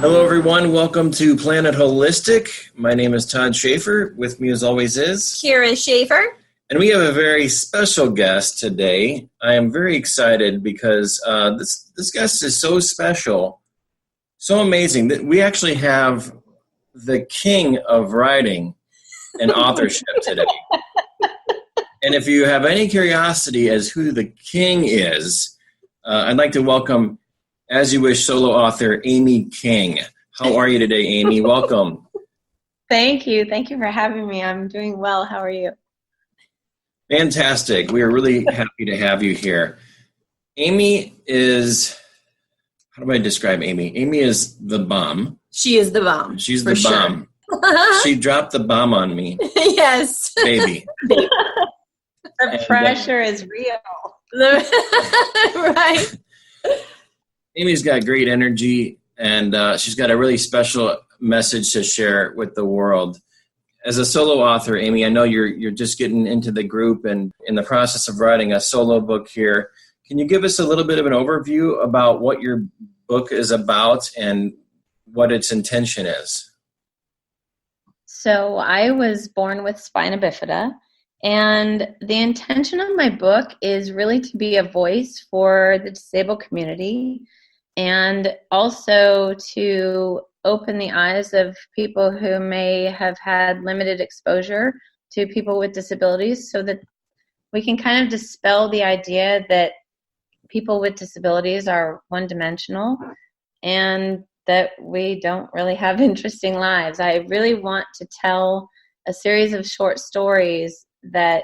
Hello, everyone. Welcome to Planet Holistic. My name is Todd Schaefer. With me, as always, is Kira Schaefer. And we have a very special guest today. I am very excited because this guest is so special, so amazing, that we actually have the king of writing and authorship today. And if you have any curiosity as who the king is, I'd like to welcome As You Wish solo author Amy King. How are you today, Amy? Welcome. Thank you. Thank you for having me. I'm doing well. How are you? Fantastic. We are really happy to have you here. Amy is, how do I describe Amy? Amy is the bomb. She is the bomb. She's the bomb. Sure. She dropped the bomb on me. Yes. Baby. The pressure is real. Right. Amy's got great energy, and she's got a really special message to share with the world. As a solo author, Amy, I know you're just getting into the group and in the process of writing a solo book here. Can you give us a little bit of an overview about what your book is about and what its intention is? So I was born with spina bifida, and the intention of my book is really to be a voice for the disabled community and also to open the eyes of people who may have had limited exposure to people with disabilities so that we can kind of dispel the idea that people with disabilities are one-dimensional and that we don't really have interesting lives. I really want to tell a series of short stories that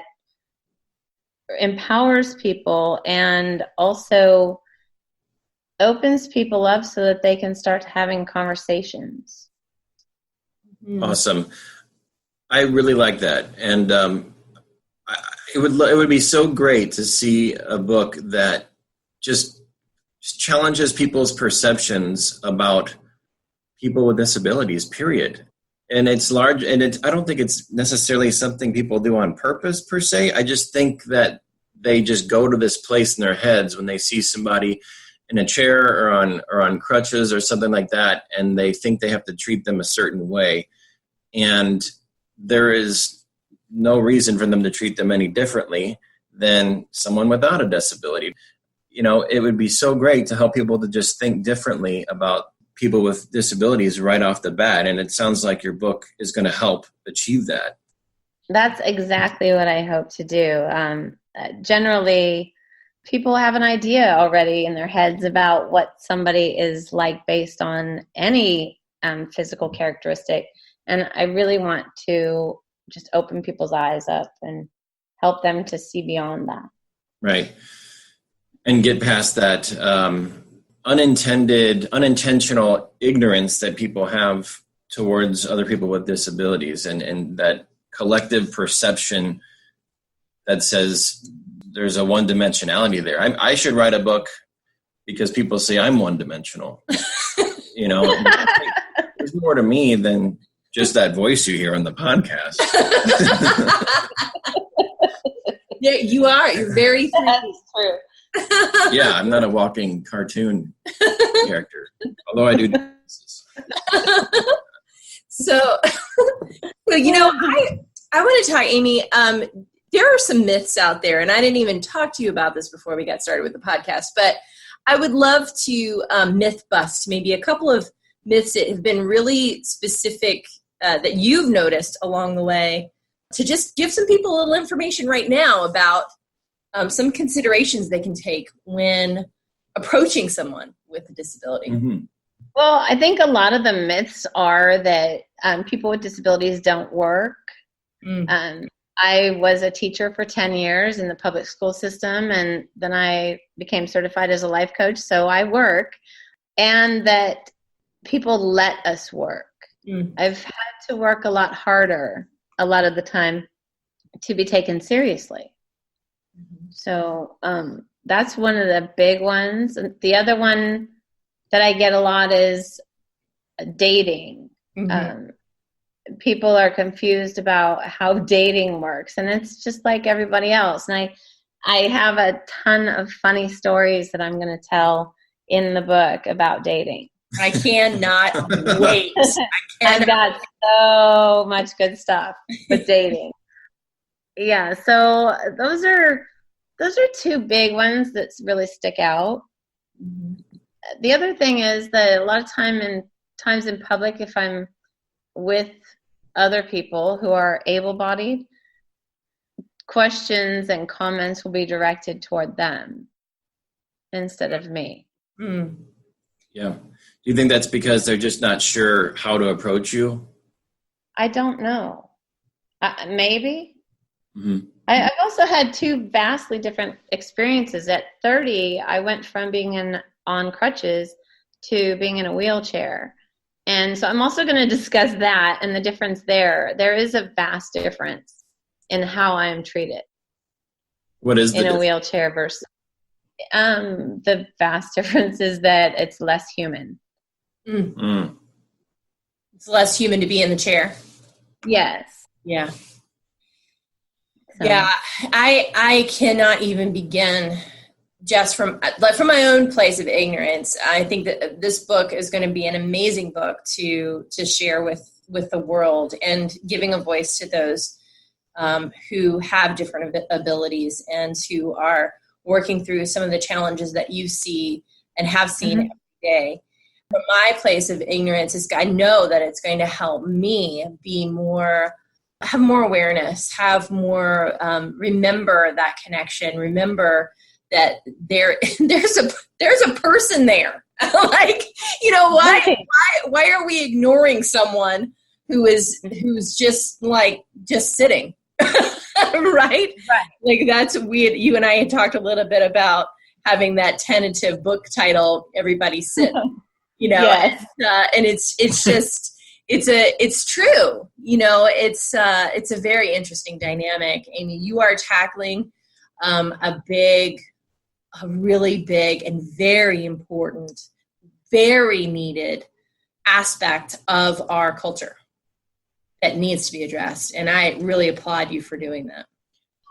empowers people and also opens people up so that they can start having conversations. Awesome. I really like that. And it would be so great to see a book that just challenges people's perceptions about people with disabilities, period. And it's large, and I don't think it's necessarily something people do on purpose per se. I just think that they just go to this place in their heads when they see somebody in a chair or on crutches or something like that, and they think they have to treat them a certain way. And there is no reason for them to treat them any differently than someone without a disability. You know, it would be so great to help people to just think differently about people with disabilities right off the bat. And it sounds like your book is going to help achieve that. That's exactly what I hope to do. Generally, people have an idea already in their heads about what somebody is like based on any physical characteristic. And I really want to just open people's eyes up and help them to see beyond that. Right. And get past that unintentional ignorance that people have towards other people with disabilities and that collective perception that says there's a one-dimensionality there. I should write a book because people say I'm one-dimensional. You know, there's more to me than just that voice you hear on the podcast. Yeah, you are. You're very true. Yeah, I'm not a walking cartoon character, although I do. So, you know, I want to talk, Amy. There are some myths out there, and I didn't even talk to you about this before we got started with the podcast, but I would love to myth bust maybe a couple of myths that have been really specific that you've noticed along the way to just give some people a little information right now about some considerations they can take when approaching someone with a disability. Mm-hmm. Well, I think a lot of the myths are that people with disabilities don't work. I was a teacher for 10 years in the public school system, and then I became certified as a life coach, so I work, and that people let us work. I've had to work a lot harder a lot of the time to be taken seriously. So that's one of the big ones. The other one that I get a lot is dating. People are confused about how dating works, and it's just like everybody else. And I have a ton of funny stories that I'm going to tell in the book about dating. I cannot wait. I've got so much good stuff with dating. Yeah, so those are two big ones that really stick out. Mm-hmm. The other thing is that a lot of times in public, if I'm with other people who are able-bodied, questions and comments will be directed toward them instead of me. Mm. Yeah. Do you think that's because they're just not sure how to approach you? I don't know. Maybe. Mm-hmm. I've also had two vastly different experiences. At 30, I went from being on crutches to being in a wheelchair. And so I'm also going to discuss that and the difference there. There is a vast difference in how I'm treated. What is in a wheelchair versus the vast difference is that it's less human. Mm. Mm. It's less human to be in the chair. Yes. Yeah. So. Yeah. I cannot even begin just from my own place of ignorance. I think that this book is going to be an amazing book to share with the world and giving a voice to those who have different abilities and who are working through some of the challenges that you see and have seen every day. From my place of ignorance, I know that it's going to help me have more awareness, have more, remember that connection, remember that there's a person there. Like, why are we ignoring someone who's just sitting? Right? Like, that's weird. You and I had talked a little bit about having that tentative book title, Everybody Sit, Yes. And it's just, it's true. It's a very interesting dynamic. Amy, you are tackling a really big and very important, very needed aspect of our culture that needs to be addressed. And I really applaud you for doing that.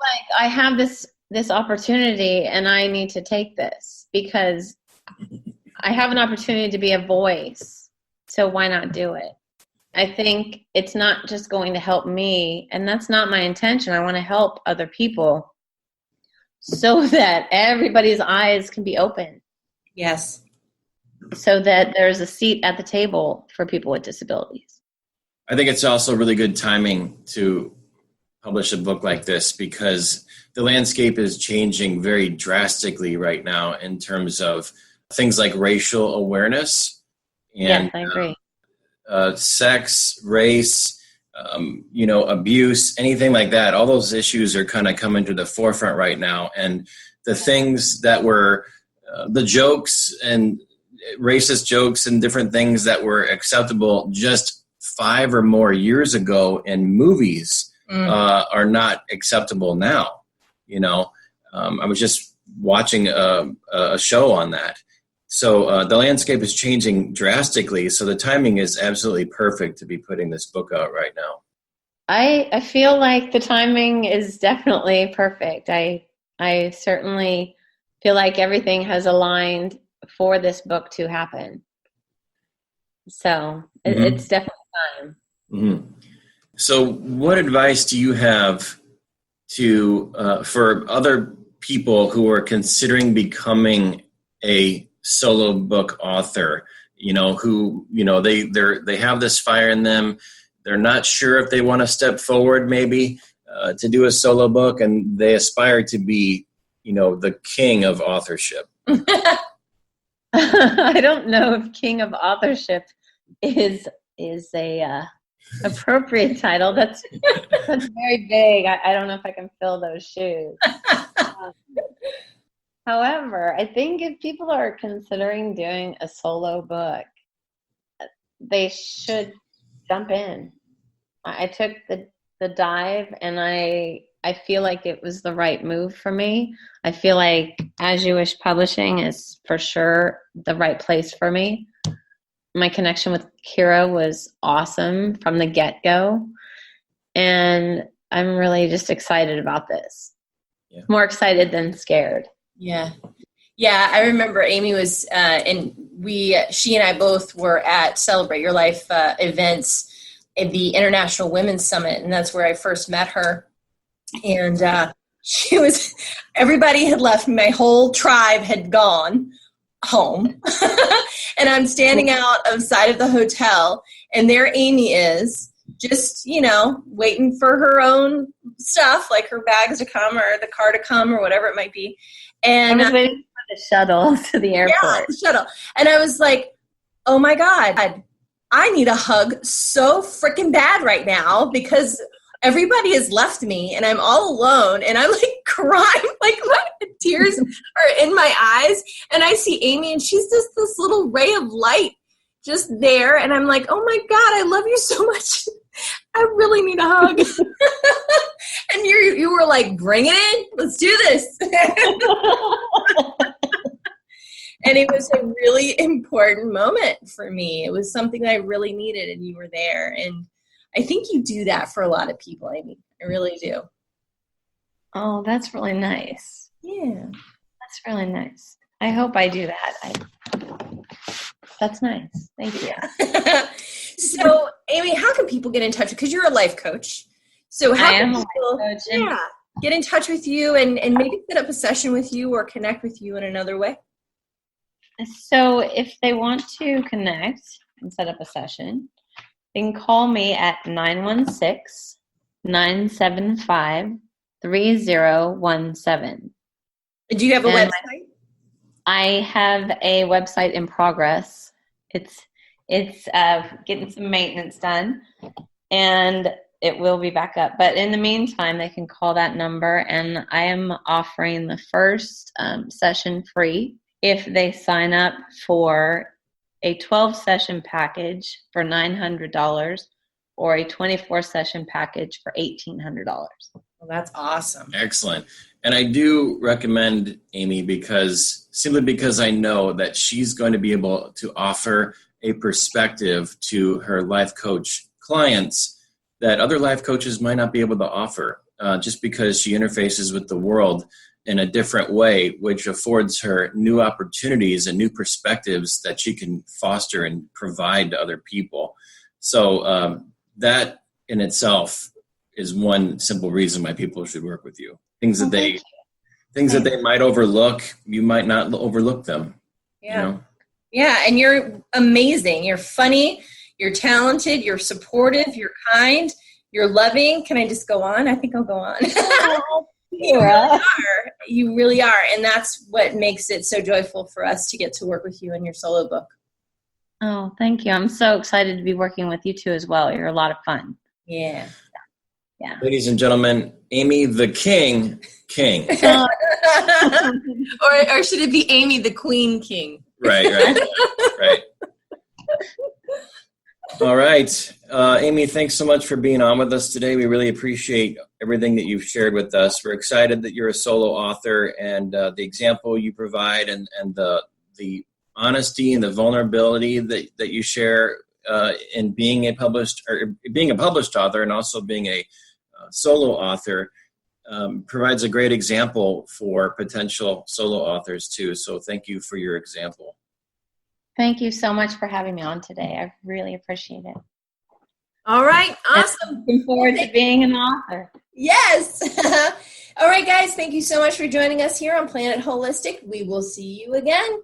Like, I have this opportunity and I need to take this because I have an opportunity to be a voice. So why not do it? I think it's not just going to help me, and that's not my intention. I want to help other people so that everybody's eyes can be open. Yes. So that there's a seat at the table for people with disabilities. I think it's also really good timing to publish a book like this because the landscape is changing very drastically right now in terms of things like racial awareness and yes, I agree. Sex, race, abuse, anything like that. All those issues are kind of coming to the forefront right now. And the things that were the jokes and racist jokes and different things that were acceptable just 5 or more years ago in movies are not acceptable now. I was just watching a show on that. So the landscape is changing drastically. So the timing is absolutely perfect to be putting this book out right now. I feel like the timing is definitely perfect. I certainly feel like everything has aligned for this book to happen. So it's definitely time. Mm-hmm. So what advice do you have for other people who are considering becoming a solo book author, who, they have this fire in them. They're not sure if they want to step forward maybe to do a solo book, and they aspire to be, the king of authorship. I don't know if king of authorship is a appropriate title. That's very big. I don't know if I can fill those shoes. However, I think if people are considering doing a solo book, they should jump in. I took the dive, and I feel like it was the right move for me. I feel like As You Wish Publishing is for sure the right place for me. My connection with Kira was awesome from the get-go, and I'm really just excited about this. Yeah. More excited than scared. Yeah. Yeah, I remember Amy was, she and I both were at Celebrate Your Life events at the International Women's Summit, and that's where I first met her. And everybody had left. My whole tribe had gone home. And I'm standing outside of the hotel, and there Amy is, just, waiting for her own stuff, like her bags to come or the car to come or whatever it might be. And I was waiting for the shuttle to the airport. Yeah, the shuttle. And I was like, oh my God, I need a hug so freaking bad right now because everybody has left me and I'm all alone and I'm like crying, like my tears are in my eyes. And I see Amy and she's just this little ray of light just there. And I'm like, oh my God, I love you so much. I really need a hug. And you were like, bring it in. Let's do this. And it was a really important moment for me. It was something that I really needed, and you were there. And I think you do that for a lot of people, Amy. I really do. Oh, that's really nice. Yeah. That's really nice. I hope I do that. That's nice. Thank you. So, Amy, how can people get in touch? Because you're a life coach. So how can people get in touch with you and maybe set up a session with you or connect with you in another way? So if they want to connect and set up a session, they can call me at 916-975-3017. Do you have a website? I have a website in progress. It's getting some maintenance done, and it will be back up. But in the meantime, they can call that number, and I am offering the first session free if they sign up for a 12-session package for $900 or a 24-session package for $1,800. Well, that's awesome. Excellent. And I do recommend Amy simply because I know that she's going to be able to offer a perspective to her life coach clients that other life coaches might not be able to offer, just because she interfaces with the world in a different way, which affords her new opportunities and new perspectives that she can foster and provide to other people. So that in itself is one simple reason why people should work with you. Things that they might overlook, you might not overlook them. Yeah. Yeah, and you're amazing. You're funny, you're talented, you're supportive, you're kind, you're loving. Can I just go on? I think I'll go on. You really are. And that's what makes it so joyful for us to get to work with you in your solo book. Oh, thank you. I'm so excited to be working with you too as well. You're a lot of fun. Yeah. Ladies and gentlemen, Amy the King. or should it be Amy the Queen King? Right. All right. Amy, thanks so much for being on with us today. We really appreciate everything that you've shared with us. We're excited that you're a solo author, and the example you provide and the honesty and the vulnerability that you share in being a published author and also being a solo author provides a great example for potential solo authors too. So thank you for your example. Thank you so much for having me on today. I really appreciate it. All right. Awesome. Looking forward to being an author. Yes. All right, guys. Thank you so much for joining us here on Planet Holistic. We will see you again.